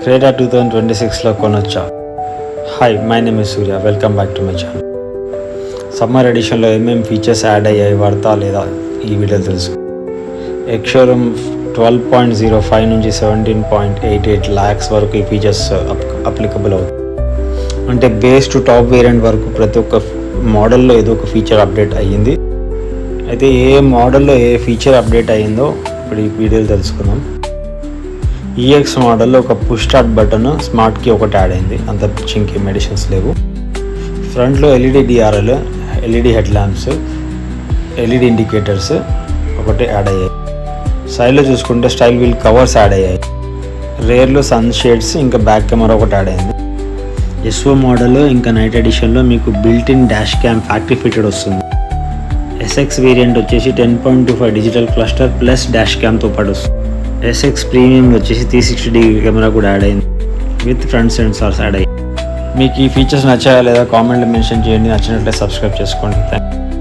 Creta 2026లో కొనొచ్చా? Hi, my name is Surya. Welcome back to my channel. Summer ఎడిషన్లో ఏమేమి ఫీచర్స్ యాడ్ అయ్యాయి, వాడతా లేదా ఈ వీడియోలో తెలుసు. ఎక్స్షోరూమ్ 12.05 నుంచి 17.88 lakhs వరకు ఈ ఫీచర్స్ అప్లికబుల్ అవుతుంది. అంటే బేస్ టు టాప్ వేరియంట్ వరకు ప్రతి ఒక్క మోడల్లో ఏదో ఒక ఫీచర్ అప్డేట్ అయ్యింది. అయితే ఏ మోడల్లో ఏ ఫీచర్ అప్డేట్ అయ్యిందో ఇప్పుడు ఈ వీడియోలో తెలుసుకుందాం. ఈఎక్స్ మోడల్లో ఒక push start button, smart key ఒకటి యాడ్ అయింది. అంత ఇంకేం మెడిసిన్స్ లేవు. ఫ్రంట్లో LED DRL, LED head lamps, LED indicators ఒకటి యాడ్ అయ్యాయి. సైడ్లో చూసుకుంటే స్టైల్ వీల్ కవర్స్ యాడ్ అయ్యాయి. రేర్లో సన్ షేడ్స్, ఇంకా బ్యాక్ కెమెరా ఒకటి యాడ్ అయింది. ఎస్ఓ మోడల్ ఇంకా నైట్ ఎడిషన్లో మీకు built in dash cam factory fitted వస్తుంది. ఎస్ఎక్స్ వేరియంట్ వచ్చేసి 10.25 డిజిటల్ క్లస్టర్ ప్లస్ డాష్ క్యామ్తో పాటు వస్తుంది. ఎస్ఎక్స్ ప్రీమియం వచ్చేసి 360 డిగ్రీ కెమెరా కూడా యాడ్ అయింది విత్ ఫ్రంట్ సెన్సార్స్ యాడ్ అయ్యాయి. మీకు ఈ ఫీచర్స్ నచ్చాయా లేదా కామెంట్లో మెన్షన్ చేయండి. నచ్చినట్లయితే సబ్స్క్రైబ్ చేసుకోండి. Thank you.